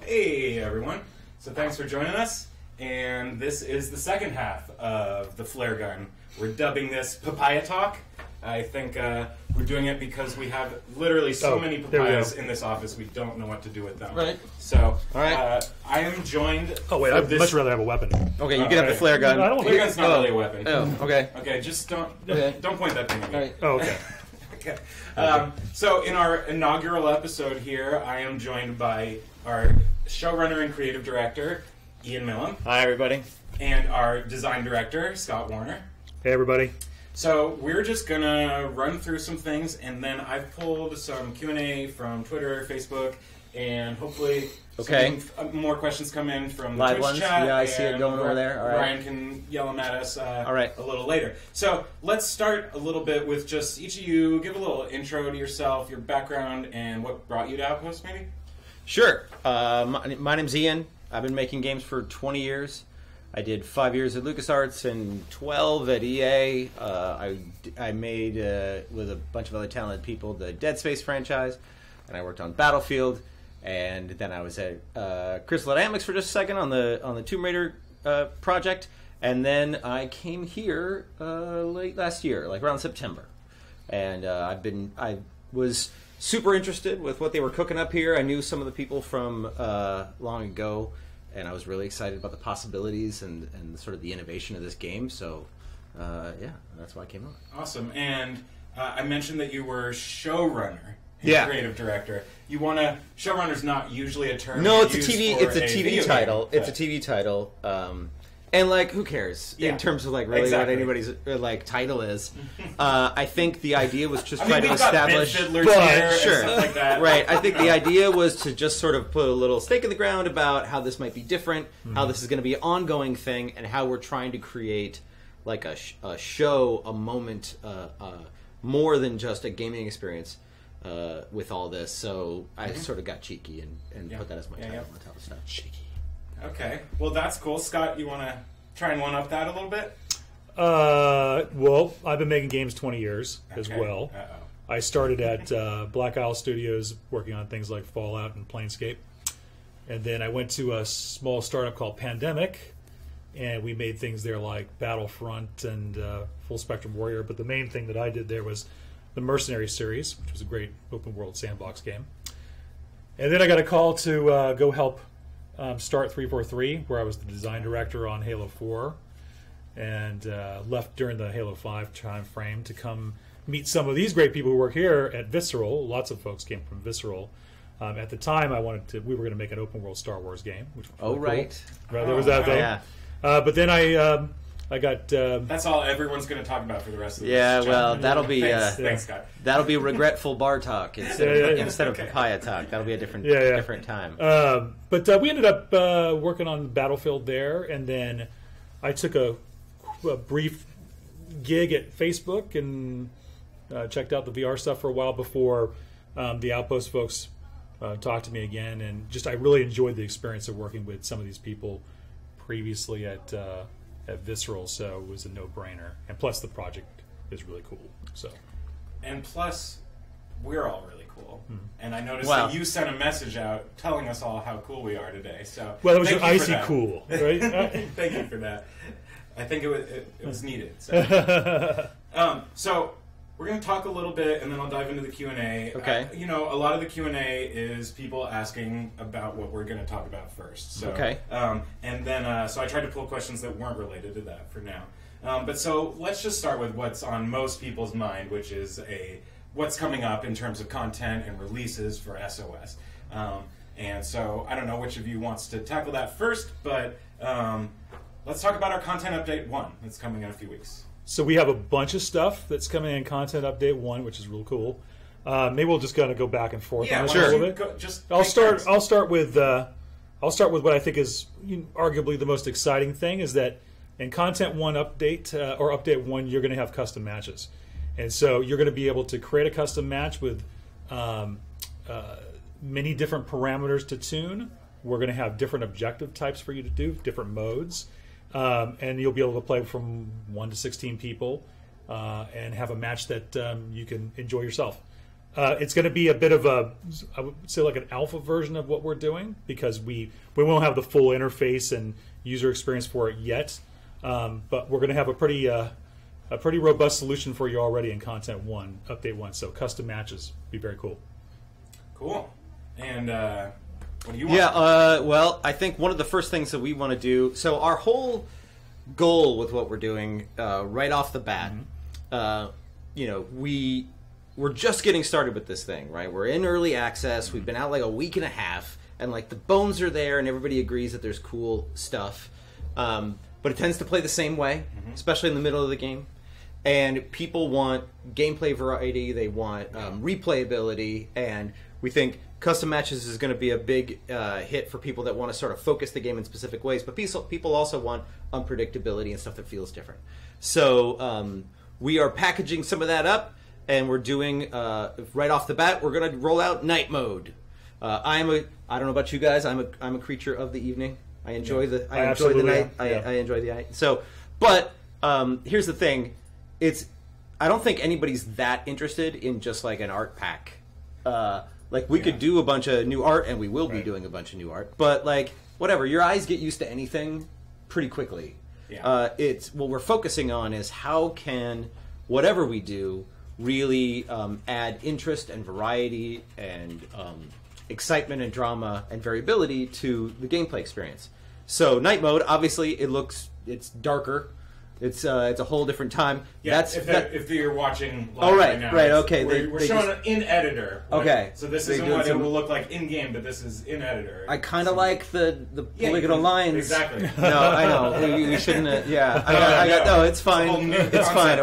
Hey everyone, so thanks for joining us, and this is the second half of the flare gun. We're dubbing this Papaya Talk. I think we're doing it because we have literally so many papayas in this office, we don't know what to do with them. Right. So, I am joined... Oh wait, I'd much rather have a weapon. Okay, you can have the flare gun. No, I don't Flare gun's not really a weapon. Oh, okay. Okay, just don't point that thing at me. All right. Oh, okay. Okay. So in our inaugural episode here, I am joined by our showrunner and creative director, Ian Milham. Hi, everybody. And our design director, Scott Warner. Hey everybody. So we're just gonna run through some things, and then I've pulled some Q&A from Twitter, Facebook, and hopefully some more questions come in from the Live Twitch ones? chat. Yeah, I see it going over there. All right. Brian can yell them at us All right. a little later. So let's start a little bit with just each of you give a little intro to yourself, your background, and what brought you to Outpost, maybe? Sure. My name's Ian. I've been making games for 20 years. I did 5 years at LucasArts and 12 at EA. I made, with a bunch of other talented people, the Dead Space franchise, and I worked on Battlefield. And then I was at Crystal Dynamics for just a second on the Tomb Raider project, and then I came here late last year, like around September, and I was super interested with what they were cooking up here. I knew some of the people from long ago, and I was really excited about the possibilities and sort of the innovation of this game. So yeah, that's why I came on. Awesome. And I mentioned that you were showrunner. Yeah. Creative director. You want to... Showrunner's not usually a term. No, it's a used TV. for It's a TV title. game, it's a TV title. And like, who cares in terms of like really what anybody's like title is? I think the idea was just trying to establish. Fiddlers here and stuff like that. Right. I think the idea was to just sort of put a little stake in the ground about how this might be different, how this is going to be an ongoing thing, and how we're trying to create like a show, a moment, more than just a gaming experience. With all this, so I sort of got cheeky and put that as my title on top of stuff. Cheeky. Okay, well that's cool. Scott, you want to try and one-up that a little bit? Well, I've been making games 20 years as well. Uh-oh. I started at Black Isle Studios working on things like Fallout and Planescape, and then I went to a small startup called Pandemic, and we made things there like Battlefront and Full Spectrum Warrior. But the main thing that I did there was the Mercenary series, which was a great open-world sandbox game. And then I got a call to go help start 343, where I was the design director on Halo 4, and left during the Halo 5 time frame to come meet some of these great people who work here at Visceral. Lots of folks came from Visceral. At the time, we were going to make an open-world Star Wars game. Which was right. Cool. Right, there was that thing. Yeah. But then I got. That's all everyone's going to talk about for the rest of the well, that'll be thanks, Scott. That'll be regretful bar talk instead of papaya talk. That'll be a different time. But we ended up working on Battlefield there, and then I took a brief gig at Facebook and checked out the VR stuff for a while before the Outpost folks talked to me again, and I really enjoyed the experience of working with some of these people previously at Visceral, so it was a no-brainer. And plus, the project is really cool. So, and plus, we're all really cool. And I noticed that you sent a message out telling us all how cool we are today. So, well, it was icy cool, right? Thank you for that. I think it was needed. So, so we're going to talk a little bit, and then I'll dive into the Q&A. Okay. A lot of the Q&A is people asking about what we're going to talk about first. So, okay. And then, so I tried to pull questions that weren't related to that for now. But so let's just start with what's on most people's mind, which is what's coming up in terms of content and releases for SOS. And so I don't know which of you wants to tackle that first, but let's talk about our Content Update 1 that's coming in a few weeks. So we have a bunch of stuff that's coming in Content Update 1, which is real cool. Maybe we'll just kind of go back and forth on it a little bit. I'll start with what I think is arguably the most exciting thing is that in Content 1 update or Update 1, you're going to have custom matches, and so you're going to be able to create a custom match with many different parameters to tune. We're going to have different objective types for you to do, different modes. And you'll be able to play from 1 to 16 people and have a match that you can enjoy yourself. It's going to be a bit of I would say like an alpha version of what we're doing, because we won't have the full interface and user experience for it yet. But we're going to have a pretty robust solution for you already in Content 1, Update 1. So custom matches be very cool. Cool. And what do you want? Yeah, well, I think one of the first things that we want to do, so our whole goal with what we're doing right off the bat, we're just getting started with this thing, right? We're in early access. We've been out like a week and a half, and like the bones are there, and everybody agrees that there's cool stuff. But it tends to play the same way, especially in the middle of the game. And people want gameplay variety. They want replayability, and we think custom matches is going to be a big hit for people that want to sort of focus the game in specific ways. But people also want unpredictability and stuff that feels different. So we are packaging some of that up, and we're doing right off the bat. We're going to roll out night mode. I don't know about you guys. I'm a creature of the evening. I enjoy the night. I enjoy the night. So, but here's the thing. I don't think anybody's that interested in just like an art pack. Like we could do a bunch of new art, and we will be doing a bunch of new art. But like whatever, your eyes get used to anything pretty quickly. Yeah. It's what we're focusing on is how can whatever we do really add interest and variety and excitement and drama and variability to the gameplay experience. So night mode, obviously, it's darker. It's a whole different time. Yeah, if you're watching live right now. Right, okay. We're showing it in editor. Right? Okay. So this isn't what it will look like in-game, but this is in editor. I kind of like the polygonal lines. Exactly. No, I know. We shouldn't I got no, it's fine. It's fine.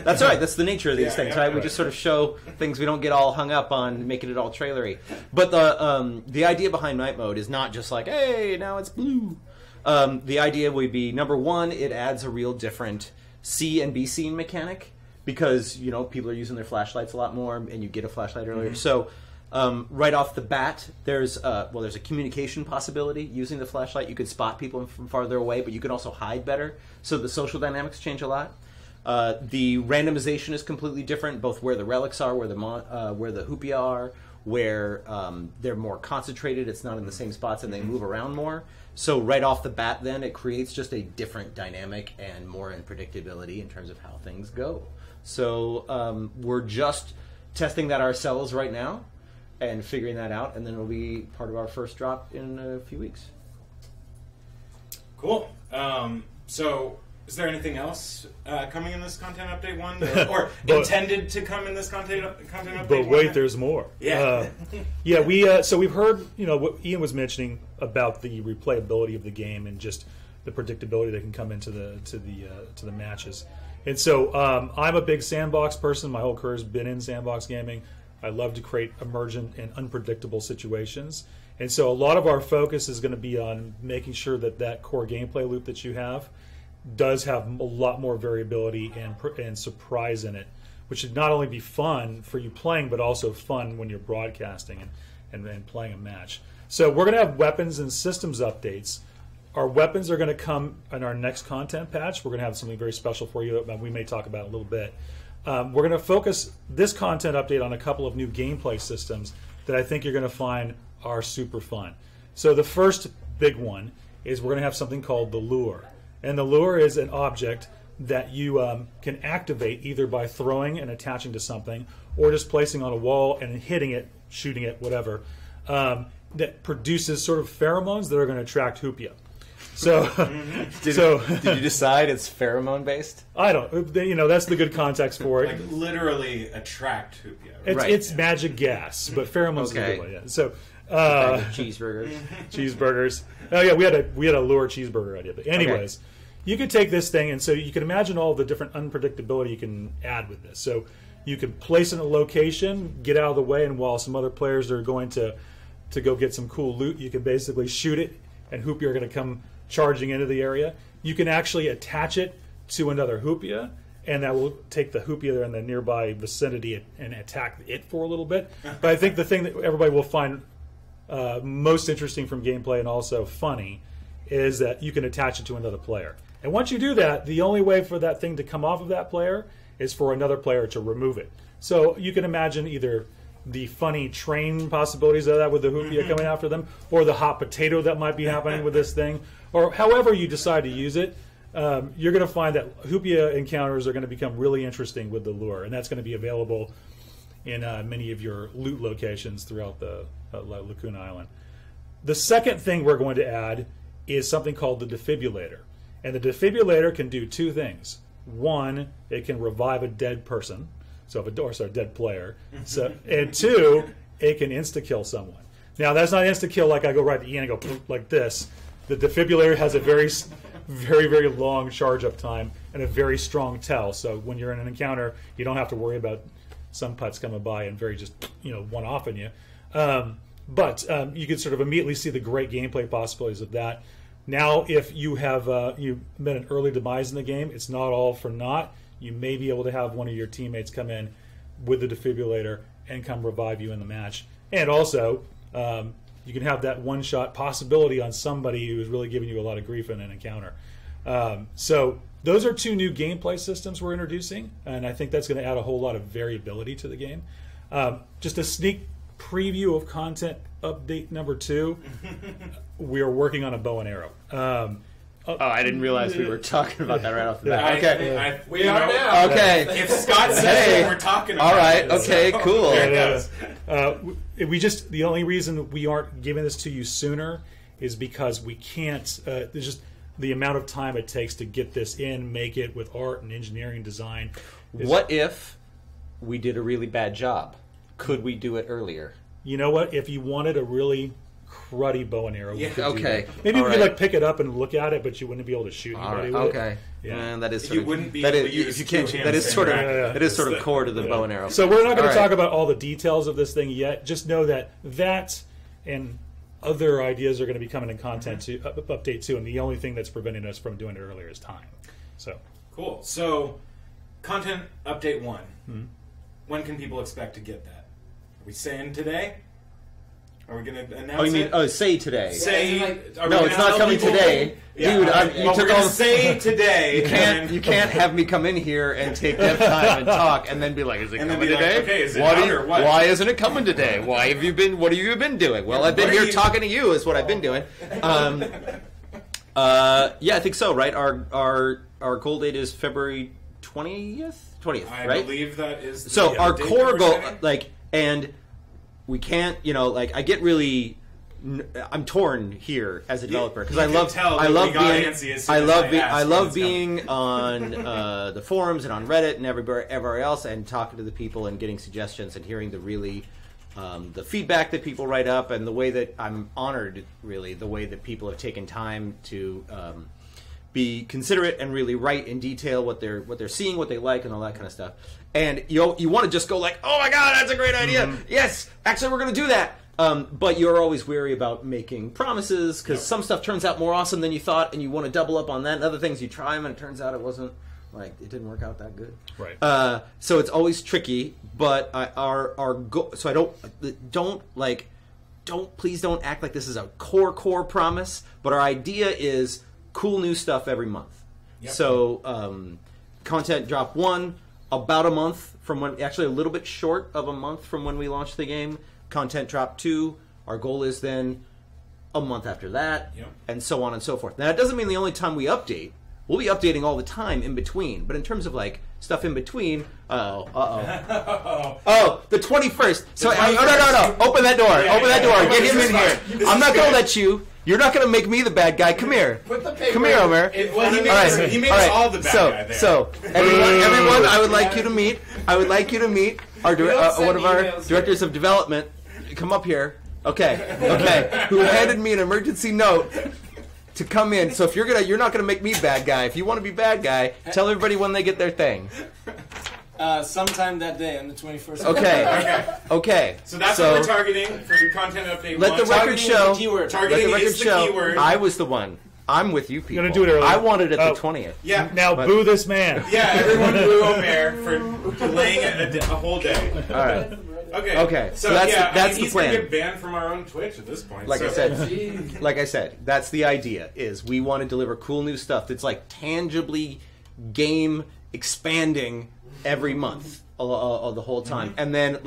That's all right. That's the nature of these things, right? We just sort of show things. We don't get all hung up on making it all trailery. But the idea behind night mode is not just like, hey, now it's blue. The idea would be, number one, it adds a real different see and be seen mechanic because, people are using their flashlights a lot more, and you get a flashlight earlier. So right off the bat, there's a communication possibility. Using the flashlight, you could spot people from farther away, but you could also hide better. So the social dynamics change a lot. The randomization is completely different, both where the relics are, where the Hupia are, where they're more concentrated. It's not in the same spots, and they move around more. So right off the bat, then, it creates just a different dynamic and more unpredictability in terms of how things go. So we're just testing that ourselves right now and figuring that out, and then it'll be part of our first drop in a few weeks. Cool. So is there anything else coming in this Content Update 1? Or intended to come in this Content Update 1? But wait, there's more. Yeah. So we've heard, what Ian was mentioning about the replayability of the game and just the predictability that can come into the matches. And so I'm a big sandbox person. My whole career's been in sandbox gaming. I love to create emergent and unpredictable situations. And so a lot of our focus is going to be on making sure that core gameplay loop that you have does have a lot more variability and surprise in it, which should not only be fun for you playing, but also fun when you're broadcasting and playing a match. So we're going to have weapons and systems updates. Our weapons are going to come in our next content patch. We're going to have something very special for you that we may talk about in a little bit. We're going to focus this content update on a couple of new gameplay systems that I think you're going to find are super fun. So the first big one is we're going to have something called the lure. And the lure is an object that you can activate either by throwing and attaching to something or just placing on a wall and hitting it, shooting it, whatever, that produces sort of pheromones that are going to attract Hupia. So, did you decide it's pheromone based? I don't. That's the good context for it. Like literally attract Hupia. Right? It's magic gas, but pheromones is a good one. Yeah. So cheeseburgers. Cheeseburgers. Oh yeah, we had a lure cheeseburger idea. But anyways, you could take this thing, and so you can imagine all the different unpredictability you can add with this. So you could place it in a location, get out of the way, and while some other players are going to go get some cool loot, you can basically shoot it, and Hupia are going to come charging into the area. You can actually attach it to another Hupia, and that will take the Hupia there in the nearby vicinity and attack it for a little bit. But I think the thing that everybody will find most interesting from gameplay and also funny is that you can attach it to another player. And once you do that, the only way for that thing to come off of that player is for another player to remove it. So you can imagine either the funny train possibilities of that with the Hoopia coming after them, or the hot potato that might be happening with this thing, or however you decide to use it, you're going to find that Hoopia encounters are going to become really interesting with the lure, and that's going to be available in many of your loot locations throughout the Lacuna Island. The second thing we're going to add is something called the defibrillator. And the defibrillator can do two things. One, it can revive a dead person, so if a dead player. And two, it can insta-kill someone. Now, that's not insta-kill like I go right to Ian and go like this. The defibrillator has a very, very, very long charge-up time and a very strong tell. So when you're in an encounter, you don't have to worry about some putts coming by and very just, one-offing you. But you can sort of immediately see the great gameplay possibilities of that. Now, if you have you met an early demise in the game, it's not all for naught. You may be able to have one of your teammates come in with the defibrillator and come revive you in the match. And also, you can have that one-shot possibility on somebody who is really giving you a lot of grief in an encounter. So those are two new gameplay systems we're introducing, and I think that's going to add a whole lot of variability to the game. Just a sneak preview of content update number 2. We are working on a bow and arrow. I didn't realize we were talking about that right off the bat. Okay, we are now. Okay, if Scott says it, we're talking about all right. it. Okay, So. cool. The only reason we aren't giving this to you sooner is because we can't. There's just the amount of time it takes to get this in, make it with art and engineering design. What if we did a really bad job? Could we do it earlier? You know what? If you wanted a really cruddy bow and arrow, we could do that. Maybe Maybe we could pick it up and look at it, but you wouldn't be able to shoot anybody with it. Okay. Yeah. That is You sort of, wouldn't be that able is, to use if you can't. two That is hands sort of in that is sort of core to the bow and arrow. So we're not going All to right. talk about all the details of this thing yet. Just know that and other ideas are going to be coming in content update too. And the only thing that's preventing us from doing it earlier is time. So Cool. So, content update 1. When can people expect to get that? Are we saying today? Are we going to announce Oh, you mean it? Say today? Say. Are we No, gonna it's not tell coming people? today, Yeah, dude. well, You took we're gonna all. say today. You can't have me come in here and take dev time and talk, and then be like, "Is it And then coming be like, today? okay, is it out or what?" Why isn't it coming today? Why have you been? What have you been doing? Well, I've been what are here you- talking to you. Is what I've been doing. Yeah, I think so. Right. Our goal date is February 20th. I Right. believe that is. So the our date core that we're goal, setting. and we can't, I get really, I'm torn here as a developer because I can love, tell I that love we got being, antsy as soon I as love, I be, asked I when love it's coming. being on the forums and on Reddit and everywhere else and talking to the people and getting suggestions and hearing the really, the feedback that people write up and the way that I'm honored, really, the way that people have taken time to. Be considerate and really write in detail what they're seeing, what they like, and all that kind of stuff. And you want to just go like, "Oh my god, that's a great idea! Yes, actually, we're going to do that." But you're always wary about making promises because some stuff turns out more awesome than you thought, and you want to double up on that. And other things you try them, and it turns out it didn't work out that good. right. So it's always tricky. But our goal. So please don't act like this is a core promise. But our idea is cool new stuff every month. Yep. So content drop 1 about a month from when, actually a little bit short of a month from when we launched the game. Content drop 2. Our goal is then a month after that, and so on and so forth. Now that doesn't mean the only time we update. We'll be updating all the time in between. But in terms of stuff in between, the 21st. So no. Open that door. Open that door. Get him in here. I'm not going to let you. You're not going to make me the bad guy. Come here. Put the paper. Come here, Omer. He made us all the bad guy there. So everyone, I would like you to meet. Our one of our directors of development. Come up here. Okay. Who handed me an emergency note to come in. So if you're not gonna make me bad guy. If you want to be bad guy, tell everybody when they get their thing. Sometime that day on the 21st. Okay. So that's what we're targeting for content update. Let the record show. Targeting is the keyword. I was the one. I'm with you people. Gonna do it early. I wanted it the 20th. Yeah. Now boo this man. Yeah, everyone boo Omer for delaying it a whole day. All right. Okay. So that's the he's plan. He's gonna get banned from our own Twitch at this point. Like I said, that's the idea. Is we want to deliver cool new stuff that's tangibly game expanding every month the whole time, and then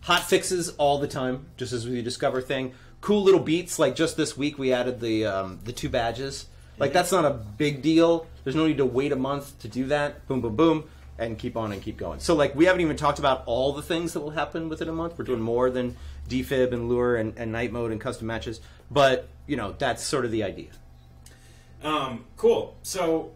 hot fixes all the time, just as we discover thing. Cool little beats, like just this week we added the 2 badges. Like that's not a big deal. There's no need to wait a month to do that. Boom, boom, boom, and keep on and keep going. So like we haven't even talked about all the things that will happen within a month. We're doing more than defib and lure and night mode and custom matches. But that's sort of the idea. Cool. So,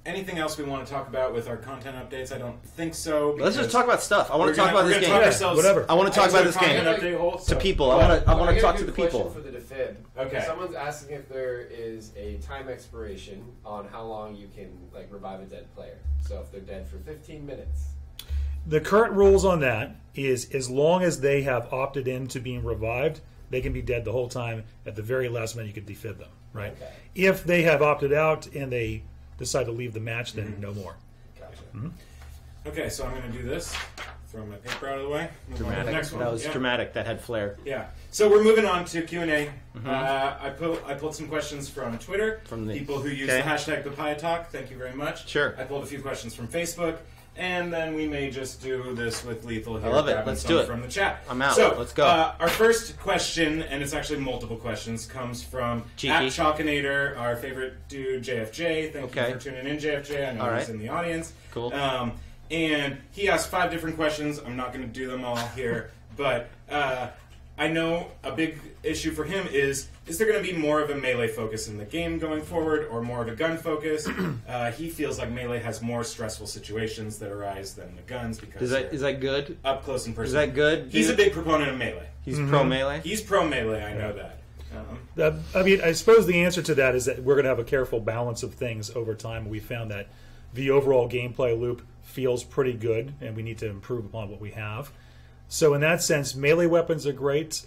anything else we want to talk about with our content updates? I don't think so. Let's just talk about stuff. I want we're to talk gonna- about we're this gonna game. talk ourselves- whatever. I want to talk about this content game update hole, to so- people. Well, I want got to a talk to good the people. question for the defib. Okay. Someone's asking if there is a time expiration on how long you can revive a dead player. So if they're dead for 15 minutes. The current rules on that is as long as they have opted into being revived, they can be dead the whole time. At the very last minute, you can defib them. Right. Okay. If they have opted out and they decide to leave the match, then no more. Gotcha. Okay, so I'm going to do this. Throw my paper out of the way. Move on to the Dramatic. next one. That was Yeah. dramatic. That had flair. Yeah. So we're moving on to Q&A. I pulled some questions from Twitter. From the- people who use okay. the hashtag Papaya Talk. Thank you very much. Sure. I pulled a few questions from Facebook. And then we may just do this with Lethal here. I love it. grabbing Let's some do it. from the chat. I'm out. So, Let's go. Our first question, and it's actually multiple questions, comes from Cheeky. at Chalkinator, our favorite dude, JFJ. Thank Okay. you for tuning in, JFJ. I know All he's right. in the audience. Cool. And he asked 5 different questions. I'm not going to do them all here, but I know a big issue for him is there going to be more of a melee focus in the game going forward or more of a gun focus? He feels like melee has more stressful situations that arise than the guns because Is that good? up close and Is personal. that good? He's a big proponent of melee. He's pro melee. He's pro melee, I know that. I suppose the answer to that is that we're going to have a careful balance of things over time. We found that the overall gameplay loop feels pretty good, and we need to improve upon what we have. So in that sense, melee weapons are great.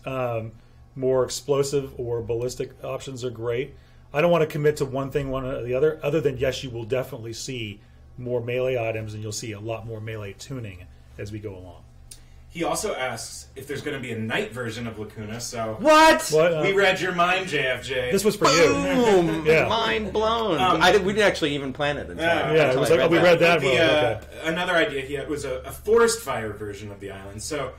More explosive or ballistic options are great. I don't want to commit to one thing, one or the other than yes, you will definitely see more melee items, and you'll see a lot more melee tuning as we go along. He also asks if there's going to be a night version of Lacuna, so... What? What? We read your mind, JFJ. This was for you. Boom! Yeah. Mind blown. we didn't actually even plan it. Until Yeah, it was like, we read that. The, Well, okay. Another idea he had was a forest fire version of the island. So,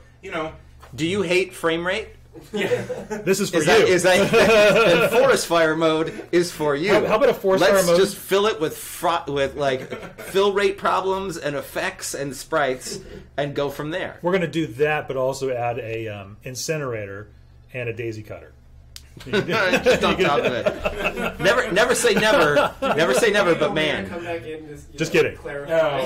Do you hate frame rate? yeah. This is for Is you. that then forest fire mode is for you? How about a forest fire Let's mode? just fill it with fill rate problems and effects and sprites and go from there. We're going to do that, but also add a incinerator and a daisy cutter. Just on top of it. Never say never. Never say never, but man. Come back in and Just kidding. clarify.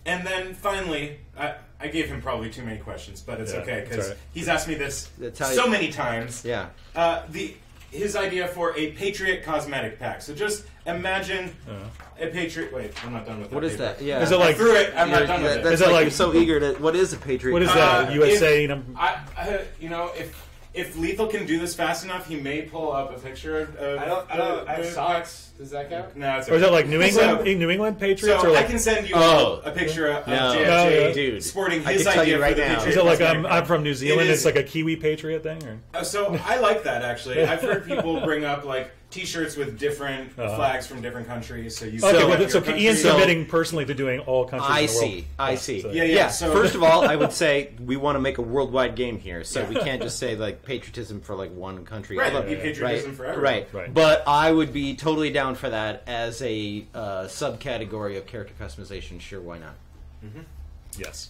And then finally, I gave him probably too many questions, but it's Yeah, okay it's because all right. he's asked me this That's how so you- many times. Yeah. His idea for a Patriot cosmetic pack. So just imagine a Patriot. Wait, I'm not done with that. What is paper. that? Yeah. Is it I like threw it. I'm not done with That's it. Is it like- you're so eager to. What is a Patriot? what is that? USA. If Lethal can do this fast enough, he may pull up a picture of. I have socks. Does that count? No, it's Or is that like New England? So- New England Patriots? So or I like, can send you Oh. a picture of No. JFJ Dude, sporting I his can tell idea you right for the now. Patriot is it like cosmetic I'm pack. from New Zealand? It is- It's like a Kiwi Patriot thing? Or? So I like that actually. I've heard people bring up like T-shirts with different flags from different countries. So you Okay, select well, your so country. Ian's So- committing personally to doing all countries I in the world. see. I see. so- Yeah. So First of all, I would say we want to make a worldwide game here, so Yeah. we can't just say like patriotism for like one country. right, Although- it'd be patriotism for everyone. Right. But I would be totally down for that as a subcategory of character customization. Sure, why not? Yes.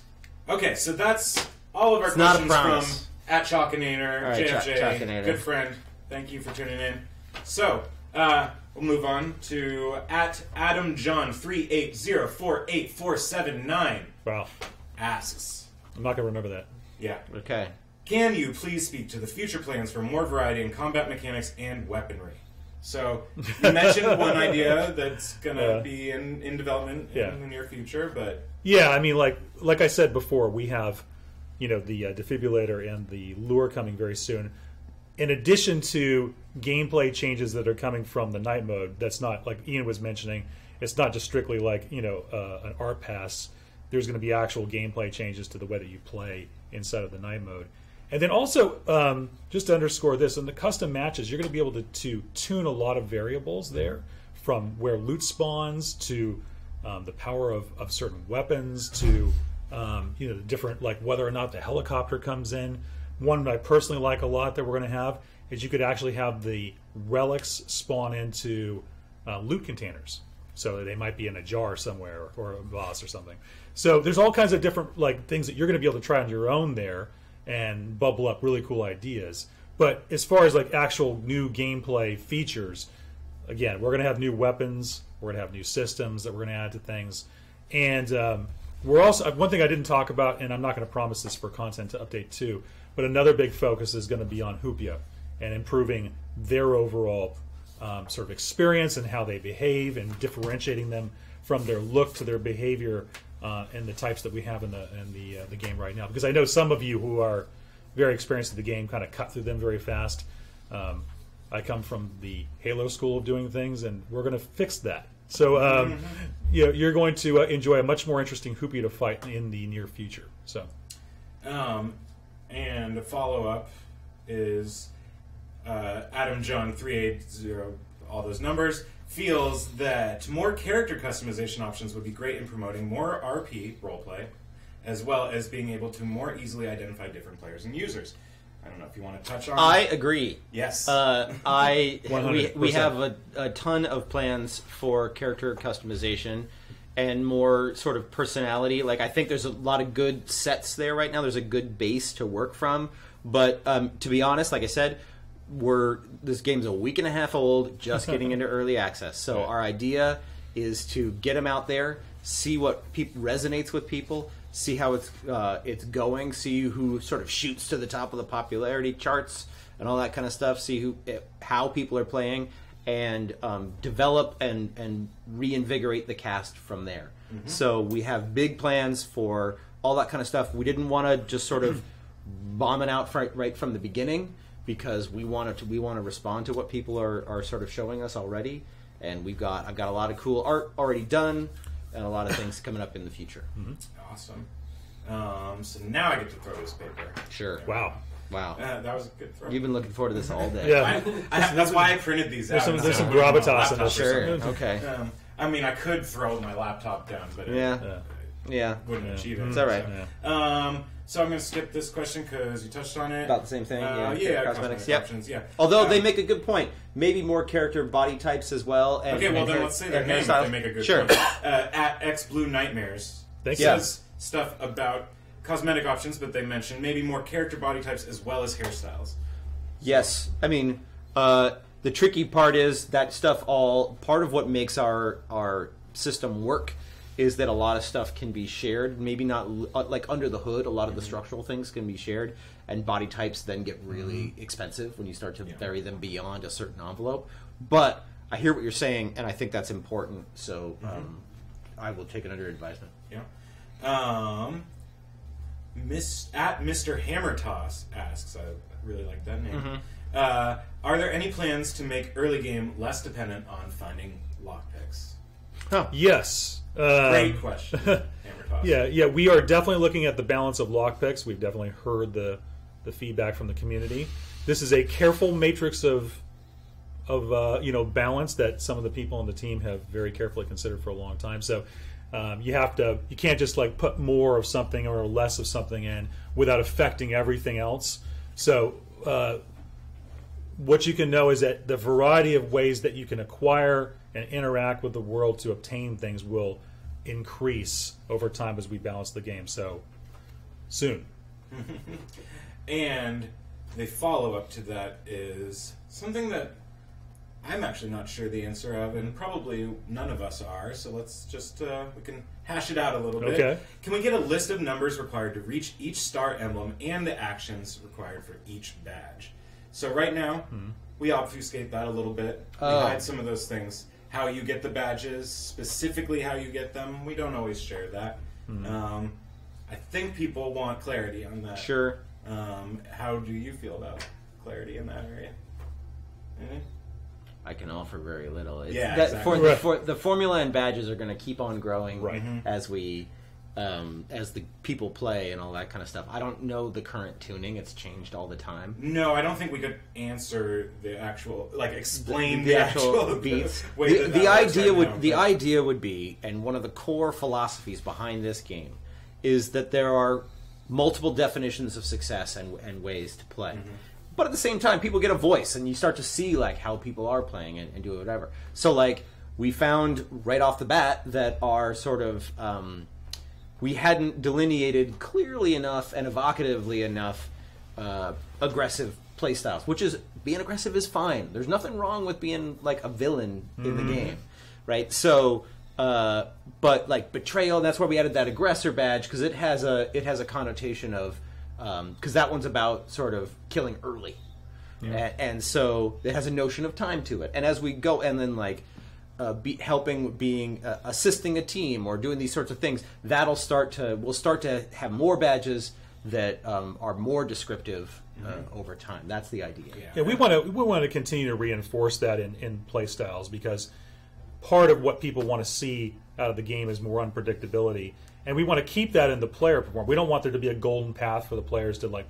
Okay, so that's all of our It's not a questions from promise. at Chalkinator, All right, JFJ, Chalkinator. good friend. Thank you for tuning in. So we'll move on to at AdamJohn380484779 Wow. asks, I'm not going to remember that. yeah. Okay. Can you please speak to the future plans for more variety in combat mechanics and weaponry? So, you mentioned one idea that's going to be in development in the near future, but... Yeah, I mean, like I said before, we have, the defibrillator and the lure coming very soon. In addition to gameplay changes that are coming from the night mode, that's not, like Ian was mentioning, it's not just strictly like, an art pass. There's going to be actual gameplay changes to the way that you play inside of the night mode. And then also, just to underscore this, in the custom matches, you're going to be able to tune a lot of variables there, from where loot spawns to the power of certain weapons to The different, like whether or not the helicopter comes in. One I personally like a lot that we're going to have is you could actually have the relics spawn into loot containers. So they might be in a jar somewhere or a boss or something. So there's all kinds of different like things that you're going to be able to try on your own there and bubble up really cool ideas. But as far as like actual new gameplay features, again, we're going to have new weapons. We're going to have new systems that we're going to add to things. And we're also, one thing I didn't talk about, and I'm not going to promise this for content to update too, but another big focus is going to be on Hoopia and improving their overall sort of experience and how they behave and differentiating them from their look to their behavior and the types that we have in the game right now. Because I know some of you who are very experienced in the game kind of cut through them very fast. I come from the Halo school of doing things, and we're going to fix that. So you're going to enjoy a much more interesting Hoopia to fight in the near future. So, and a follow-up is Adam John 380, all those numbers, feels that more character customization options would be great in promoting more RP roleplay, as well as being able to more easily identify different players and users. I don't know if you want to touch on. I agree. Yes. We have a ton of plans for character customization and more sort of personality. Like, I think there's a lot of good sets there right now. There's a good base to work from. But to be honest, like I said, this game's a week and a half old, just getting into early access. So our idea is to get them out there, see what resonates with people, see how it's going, see who sort of shoots to the top of the popularity charts and all that kind of stuff, see how people are playing, and develop and reinvigorate the cast from there. Mm-hmm. So we have big plans for all that kind of stuff. We didn't want to just sort of bomb it out right from the beginning, because we want to respond to what people are sort of showing us already, and I've got a lot of cool art already done and a lot of things coming up in the future. Mm-hmm. Awesome. So now I get to throw this paper. Sure. Wow. That was a good throw. You've been looking forward to this all day. Yeah. That's why I printed these out. There's some gravitas in this. Sure. Okay. I mean, I could throw my laptop down, but yeah, wouldn't achieve it. It's all right. Yeah. So I'm going to skip this question because you touched on it. About the same thing. Cosmetics. Yep. Options. Yeah. Although they make a good point. Maybe more character body types as well. And, okay, well then let's say their name if they make a good point. At X Blue Nightmares. Says stuff about cosmetic options, but they mentioned maybe more character body types as well as hairstyles. Yes. I mean, the tricky part is that stuff part of what makes our system work is that a lot of stuff can be shared. Maybe not like under the hood, a lot of the structural things can be shared, and body types then get really expensive when you start to vary them beyond a certain envelope. But I hear what you're saying, and I think that's important, so I will take it under advisement. Yeah. At Mr. Hammertoss asks, I really like that name, are there any plans to make early game less dependent on finding lockpicks? Yes. Great question. Yeah, we are definitely looking at the balance of lockpicks. We've definitely heard the feedback from the community. This is a careful matrix of balance that some of the people on the team have very carefully considered for a long time. So you can't just like put more of something or less of something in without affecting everything else. So what you can know is that the variety of ways that you can acquire and interact with the world to obtain things will increase over time as we balance the game. So, soon. And the follow-up to that is something that I'm actually not sure the answer of, and probably none of us are, so let's just, we can hash it out a little bit. Okay. Can we get a list of numbers required to reach each star emblem and the actions required for each badge? So right now, we obfuscate that a little bit. We hide some of those things. How you get the badges, specifically how you get them, we don't always share that. I think people want clarity on that. Sure. How do you feel about clarity in that area? I can offer very little. Exactly. For the formula and badges are going to keep on growing as the people play and all that kind of stuff. I don't know the current tuning; it's changed all the time. No, I don't think we could answer the actual, explain the actual beats. The idea would be, and one of the core philosophies behind this game is that there are multiple definitions of success and ways to play. But at the same time, people get a voice, and you start to see like how people are playing and do whatever. So like we found right off the bat that our sort of we hadn't delineated clearly enough and evocatively enough aggressive playstyles, which is being aggressive is fine. There's nothing wrong with being like a villain in the game, right? So, but like betrayal, that's why we added that aggressor badge, because it has a connotation of because that one's about sort of killing early, and so it has a notion of time to it. And as we go, and then like assisting a team or doing these sorts of things, we'll start to have more badges that are more descriptive over time. That's the idea. Yeah, we want to continue to reinforce that in play styles, because part of what people want to see out of the game is more unpredictability, and we want to keep that in the player performance. We don't want there to be a golden path for the players to like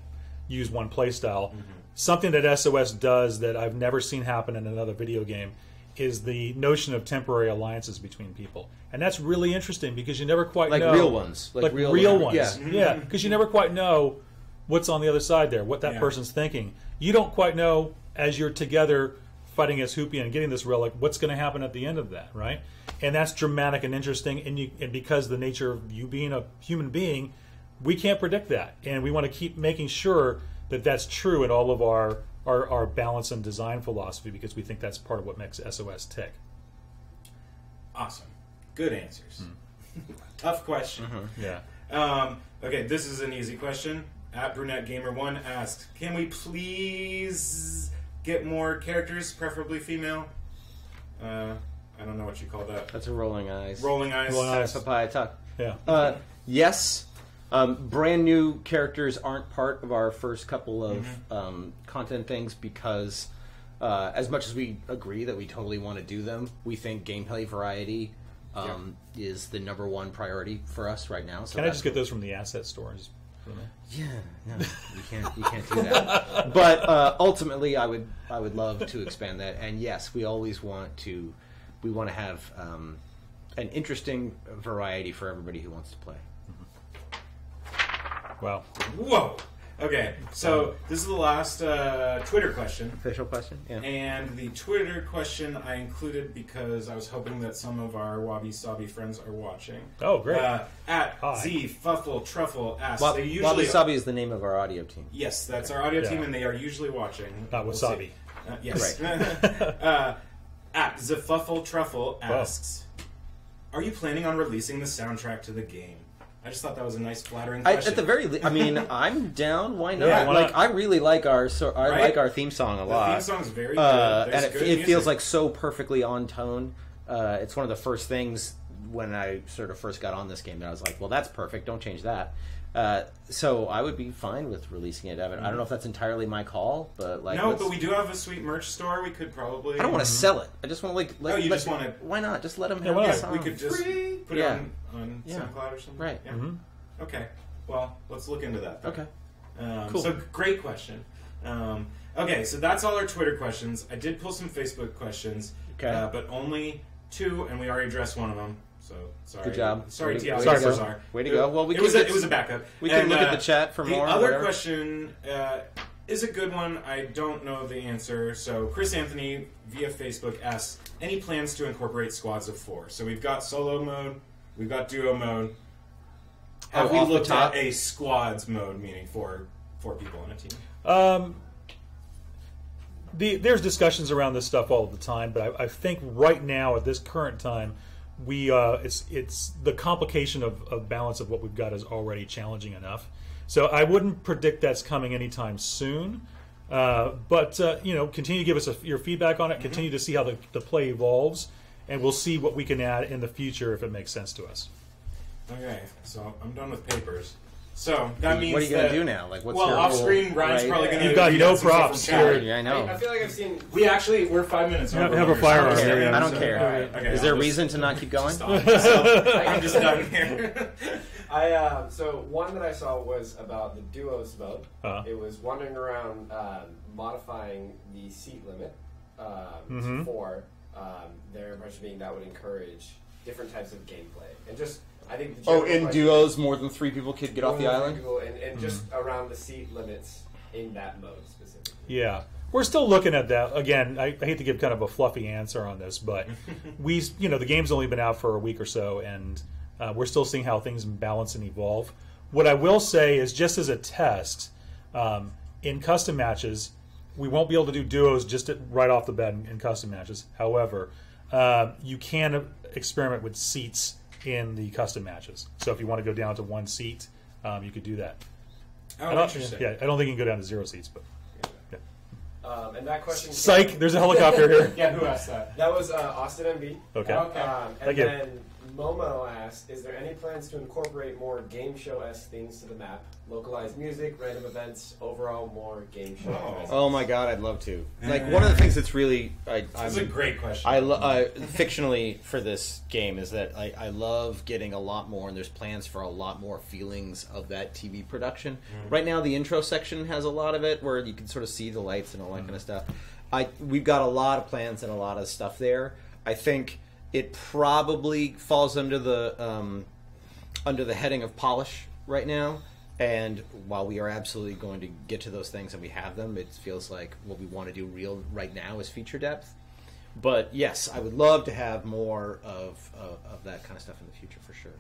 use one play style. Something that SOS does that I've never seen happen in another video game is the notion of temporary alliances between people, and that's really interesting because you never quite know real ones, like real ones, yeah, because you never quite know what's on the other side there, what that person's thinking. You don't quite know as you're together fighting as Hoopy and getting this relic what's going to happen at the end of that, right? And that's dramatic and interesting, and because the nature of you being a human being, we can't predict that, and we want to keep making sure that that's true in all of our balance and design philosophy, because we think that's part of what makes SOS tick. Awesome. Good answers. Tough question. Yeah. Okay, this is an easy question. At Brunette Gamer 1 asks, can we please get more characters, preferably female? I don't know what you call that. That's a rolling eyes. Rolling eyes. Rolling eyes. Papaya Talk. Yeah. Yes. Brand new characters aren't part of our first couple of content things because as much as we agree that we totally want to do them, we think gameplay variety is the number one priority for us right now. So can I just get those from the asset store and just put them in? Yeah, no, you can't do that. But ultimately, I would love to expand that. And yes, we always want to have an interesting variety for everybody who wants to play. Wow. Whoa. Okay, so this is the last Twitter question. Official question? Yeah. And the Twitter question I included because I was hoping that some of our Wabi Sabi friends are watching. Oh, great. At Z Fuffle Truffle asks, they usually Wabi Sabi is the name of our audio team. Yes, that's our audio team, and they are usually watching. Not wasabi. Yes. Right. At Zafuffle Truffle asks, are you planning on releasing the soundtrack to the game? I just thought that was a nice, flattering question. At the very least, I mean, I'm down. Why not? Yeah, why like, not? I really like our like our theme song a lot. The theme song's very good. And There's it feels like so perfectly on tone. It's one of the first things when I sort of first got on this game that I was like, well, that's perfect. Don't change that. So I would be fine with releasing it. I don't know if that's entirely my call, but like, no, but we do have a sweet merch store. We could probably. I don't want to sell it. I just want to you just want to. Why not? Just let them Yeah, have why the not? song. We could just put it on Yeah. SoundCloud or something. Right. Yeah. Okay. Well, let's look into that. Then. Okay. Cool. So great question. Okay, so that's all our Twitter questions. I did pull some Facebook questions, Okay. but only 2, and we already addressed one of them. So sorry. Good job. Sorry, Way to- T.I. Sorry, So bro. sorry. Way to go. Well, it was a backup. We can look at the chat for more. The other whatever. question is a good one. I don't know the answer. So Chris Anthony via Facebook asks, any plans to incorporate squads of 4? So we've got solo mode, we've got duo mode. Have we off the looked top? at a squads mode, meaning four people on a team? There's discussions around this stuff all the time, but I think right now at this current time, it's the complication of balance of what we've got is already challenging enough. So I wouldn't predict that's coming anytime soon. But continue to give us your feedback on it. Continue to see how the play evolves, and we'll see what we can add in the future if it makes sense to us. Okay, so I'm done with papers. So that means What are you going to do now? Like, what's your off whole- screen, Ryan's right? probably going to. You've got no props. Yeah, I know. I feel like I've seen. We're 5 minutes. Have over. a firearm. Okay, Yeah, I don't so- care. all right, okay, Is there a I'll just reason to not keep going? stop myself. I'm just done here. So one that I saw was about the duos mode. Uh-huh. It was wandering around modifying the seat limit for their impression being that would encourage different types of gameplay and just I think the Oh, general in question duos, more than 3 people could get off the is island? people and just around the seat limits in that mode specifically. Yeah. We're still looking at that. Again, I hate to give kind of a fluffy answer on this, but the game's only been out for a week or so, and we're still seeing how things balance and evolve. What I will say is, just as a test, in custom matches, we won't be able to do duos just right off the bat in custom matches. However, you can experiment with seats in the custom matches. So if you want to go down to 1 seat, you could do that. Oh, interesting. Yeah, I don't think you can go down to 0 seats, but And that question. psych, there's a helicopter here. Yeah, who asked that? That was Austin MB. Okay. And Thank you. then Momo asked, is there any plans to incorporate more game show-esque things to the map? Localized music, random events, overall more game show presence? Oh my god, I'd love to. Like, one of the things that's really... That's a great question. Fictionally for this game is that I love getting a lot more, and there's plans for a lot more feelings of that TV production. Right now, the intro section has a lot of it, where you can sort of see the lights and all that kind of stuff. We've got a lot of plans and a lot of stuff there. I think it probably falls under the heading of polish right now. And while we are absolutely going to get to those things and we have them, it feels like what we want to do right now is feature depth. But yes, I would love to have more of that kind of stuff in the future for sure.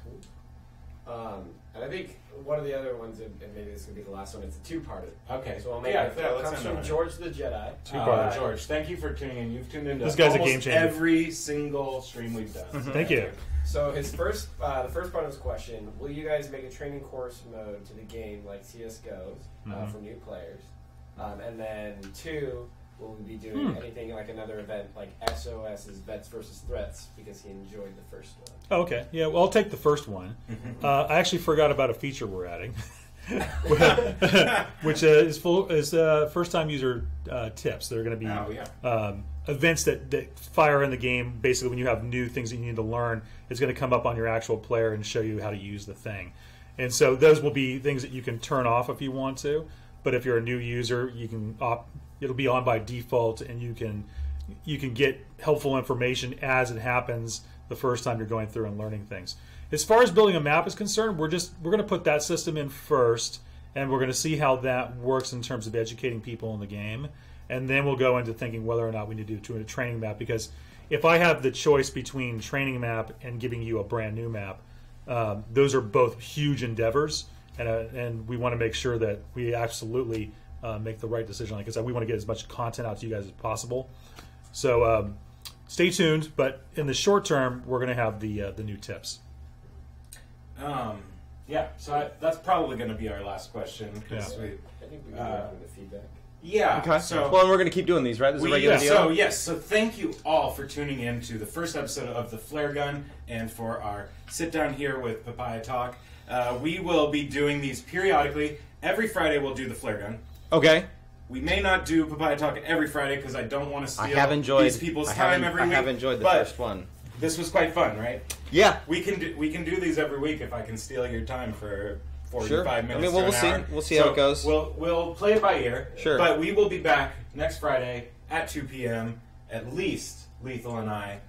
Cool. And I think one of the other ones, and maybe this is going to be the last one, it's a two-parter. Okay. So I'll make Yeah, it. let's It comes end on from it. George the Jedi. Two-parter. George, thank you for tuning in. You've tuned into This guy's a almost game changer. every single stream we've done. Thank you. So the first part of his question: will you guys make a training course mode to the game like CS:GO for new players? And then 2, will we be doing anything like another event like SOS's Vets versus Threats because he enjoyed the first one? Oh, okay. Yeah, well, I'll take the first one. I actually forgot about a feature we're adding, which is first-time user tips. They're going to be events that fire in the game. Basically, when you have new things that you need to learn, it's going to come up on your actual player and show you how to use the thing. And so those will be things that you can turn off if you want to. But if you're a new user, you can it'll be on by default, and you can get helpful information as it happens the first time you're going through and learning things. As far as building a map is concerned, we're going to put that system in first, and we're going to see how that works in terms of educating people in the game, and then we'll go into thinking whether or not we need to do a training map. Because if I have the choice between training map and giving you a brand new map, those are both huge endeavors, and we want to make sure that we absolutely make the right decision. Like I said, we want to get as much content out to you guys as possible. So stay tuned, but in the short term, we're going to have the new tips. So that's probably going to be our last question. I think we can go with the feedback. Yeah. Okay. So, Well, and we're going to keep doing these, right? This is a regular deal? So thank you all for tuning in to the first episode of The Flare Gun and for our sit down here with Papaya Talk. We will be doing these periodically. Every Friday we'll do The Flare Gun. Okay. We may not do Papaya Talk every Friday because I don't want to steal these people's time every week. I have enjoyed the but first one. This was quite fun, right? Yeah. We can do these every week if I can steal your time for 45 Sure. minutes. I mean, we'll to an see. hour. We'll see how it goes. We'll play it by ear. Sure. But we will be back next Friday at 2 p.m. at least, Lethal and I.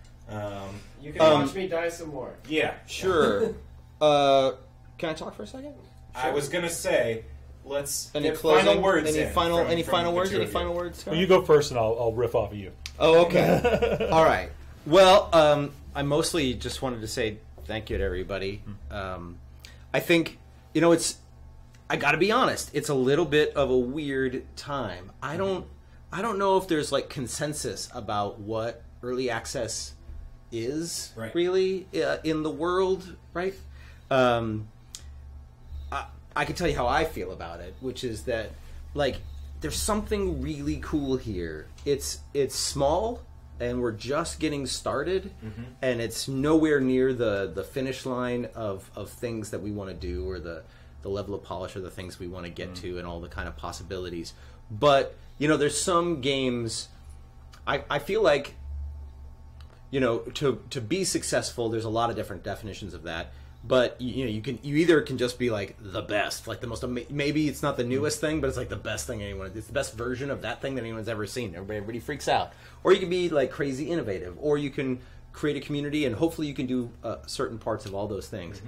You can watch me die some more. Yeah. Sure. Can I talk for a second? I was gonna say, let's Any get closing final words. Any in final? from Any the final words? two Any of you. final words? Scott? Well, you go first, and I'll riff off of you. Oh, okay. All right. Well, I mostly just wanted to say thank you to everybody. I think I got to be honest. It's a little bit of a weird time. I don't know if there's like consensus about what early access is really in the world, right? I can tell you how I feel about it, which is that like there's something really cool here. It's small, and we're just getting started, and it's nowhere near the finish line of things that we want to do, or the level of polish, or the things we want to get to, and all the kind of possibilities. But there's some games. I feel like to be successful, there's a lot of different definitions of that. But you either can just be like the best, like the most maybe it's not the newest thing, but it's like the best thing it's the best version of that thing that anyone's ever seen. Everybody freaks out. Or you can be like crazy innovative, or you can create a community, and hopefully you can do certain parts of all those things.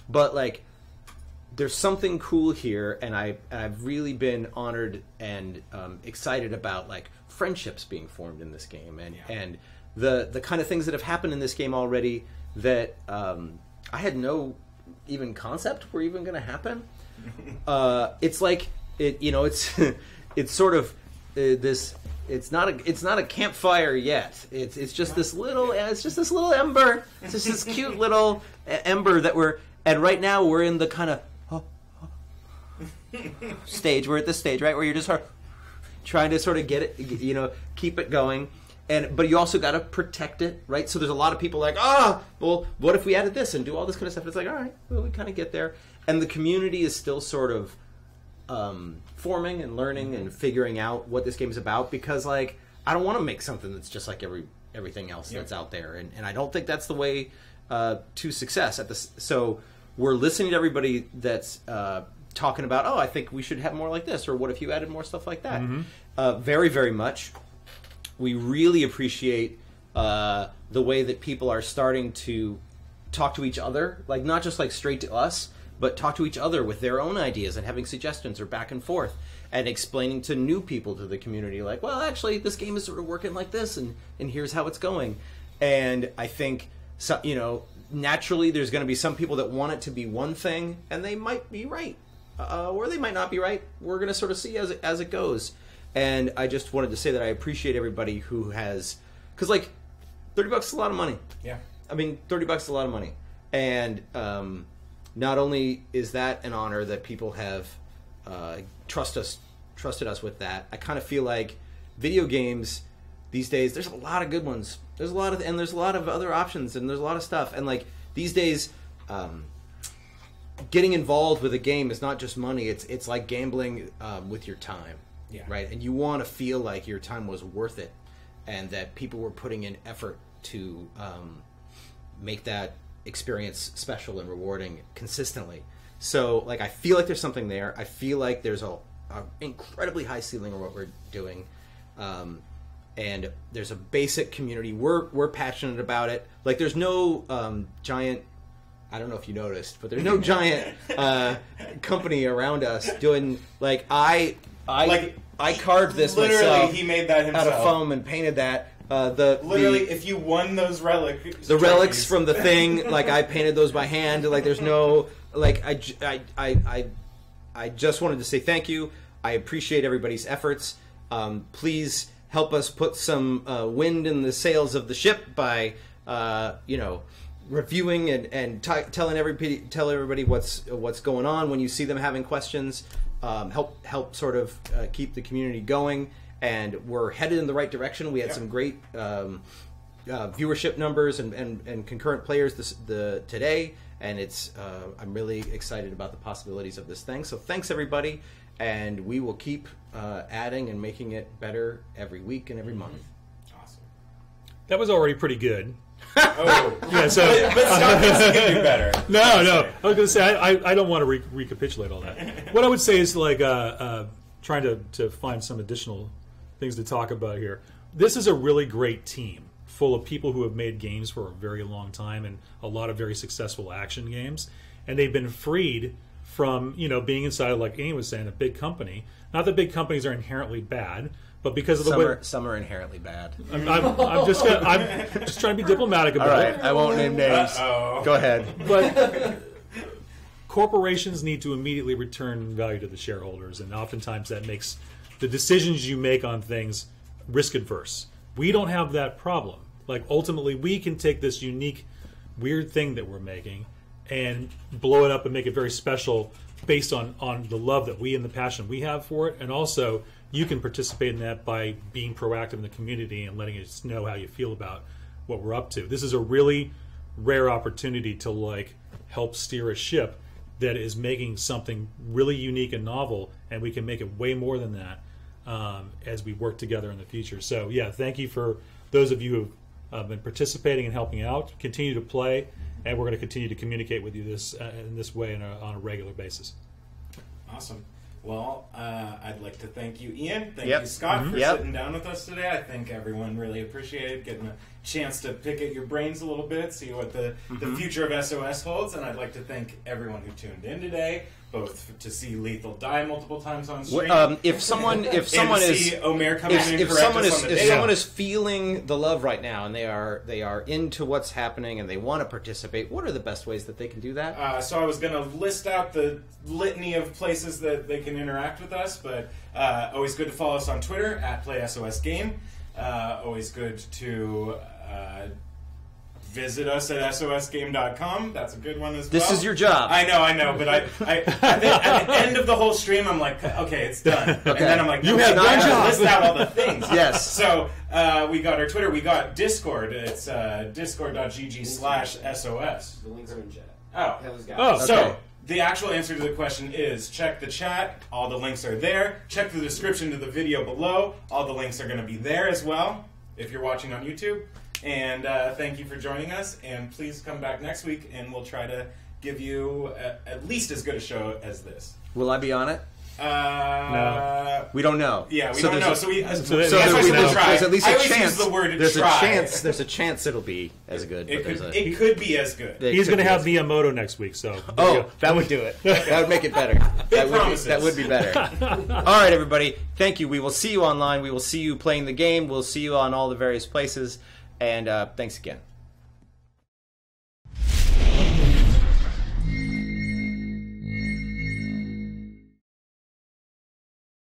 But like, there's something cool here, and I've really been honored and excited about like friendships being formed in this game, and the kind of things that have happened in this game already that I had no even concept were even going to happen. It's like it's sort of this. It's not a campfire yet. It's just this little ember. It's just this cute little ember and right now we're in the kind of stage. We're at this stage, right, where you're just trying to sort of get it, keep it going. But you also got to protect it, right? So there's a lot of people like, well, what if we added this and do all this kind of stuff? It's like, all right, well, we kind of get there. And the community is still sort of forming and learning and figuring out what this game is about, because, like, I don't want to make something that's just like everything else that's out there. And I don't think that's the way to success. So we're listening to everybody that's talking about, I think we should have more like this, or what if you added more stuff like that? Very, very much. We really appreciate the way that people are starting to talk to each other, like not just like straight to us, but talk to each other with their own ideas and having suggestions or back and forth, and explaining to new people to the community, like, well, actually, this game is sort of working like this, and here's how it's going. And I think, naturally, there's going to be some people that want it to be one thing, and they might be right, or they might not be right. We're going to sort of see as it goes. And I just wanted to say that I appreciate everybody who has, because like $30 is a lot of money. Yeah, I mean, $30 is a lot of money, and not only is that an honor that people have trusted us with that. I kind of feel like video games these days, there's a lot of good ones. There's a lot of other options, and there's a lot of stuff. And like these days, getting involved with a game is not just money. It's like gambling with your time. Yeah. Right, and you want to feel like your time was worth it, and that people were putting in effort to make that experience special and rewarding consistently. So, like, I feel like there's something there. I feel like there's a incredibly high ceiling of what we're doing, and there's a basic community. We're passionate about it. Like, there's no giant. I don't know if you noticed, but there's no giant company around us doing like I carved this literally, myself. He made that himself out of foam and painted that. If you won those relics from the thing, like I painted those by hand. Like there's no like I just wanted to say thank you. I appreciate everybody's efforts. Please help us put some wind in the sails of the ship by reviewing and tell everybody what's going on when you see them having questions. Help sort of keep the community going, and we're headed in the right direction. We had some great viewership numbers and concurrent players today, and I'm really excited about the possibilities of this thing. So thanks everybody, and we will keep adding and making it better every week and every month. Awesome. That was already pretty good. Yeah, so but stop this to get better. No. I was going to say I don't want to recapitulate all that. What I would say is like trying to find some additional things to talk about here. This is a really great team full of people who have made games for a very long time and a lot of very successful action games, and they've been freed from being inside of, like Ian was saying, a big company. Not that big companies are inherently bad. But because of the way some are inherently bad. I'm just trying to be diplomatic about it. I won't name names. Go ahead. But corporations need to immediately return value to the shareholders, and oftentimes that makes the decisions you make on things risk adverse. We don't have that problem. Like ultimately, we can take this unique, weird thing that we're making and blow it up and make it very special based on the love that we and the passion we have for it, and also you can participate in that by being proactive in the community and letting us know how you feel about what we're up to. This is a really rare opportunity to like help steer a ship that is making something really unique and novel, and we can make it way more than that as we work together in the future. So yeah, thank you for those of you who have been participating and helping out. Continue to play, and we're going to continue to communicate with you in this way on a regular basis. Awesome. Well, I'd like to thank you, Ian. Thank you, Scott, for sitting down with us today. I think everyone really appreciated getting chance to pick at your brains a little bit, see what the future of SOS holds. And I'd like to thank everyone who tuned in today, both to see Lethal die multiple times on stream. If someone and to see Omer come in and if correct someone us is on the if data. someone is feeling the love right now and they are into what's happening and they want to participate, what are the best ways that they can do that? So I was going to list out the litany of places that they can interact with us, but always good to follow us on Twitter at PlaySOSGame. Always good to visit us at sosgame.com. That's a good one as well. This is your job. I know, but at the end of the whole stream, I'm like, okay, it's done. And then I'm like, You have now I one have to job. list out all the things. Yes. So we got our Twitter. We got Discord. It's discord.gg/SOS. The links are in chat. Oh. Those guys. Oh. So, Okay. the actual answer to the question is check the chat. All the links are there. Check the description to the video below. All the links are going to be there as well if you're watching on YouTube. And thank you for joining us. And please come back next week, and we'll try to give you at least as good a show as this. Will I be on it? No. We don't know. Yeah, we So don't there's know. a- So we. So that's there's- why I said there's- try. there's at least I a always chance. use the word There's try. There's a chance it'll be as good. It but could, there's a, it could be as good. it He's could going to be have as- Miyamoto next week, so Oh, that would do it. That would make it better. promises. That would be better. All right, everybody. Thank you. We will see you online. We will see you playing the game. We'll see you on all the various places. And thanks again.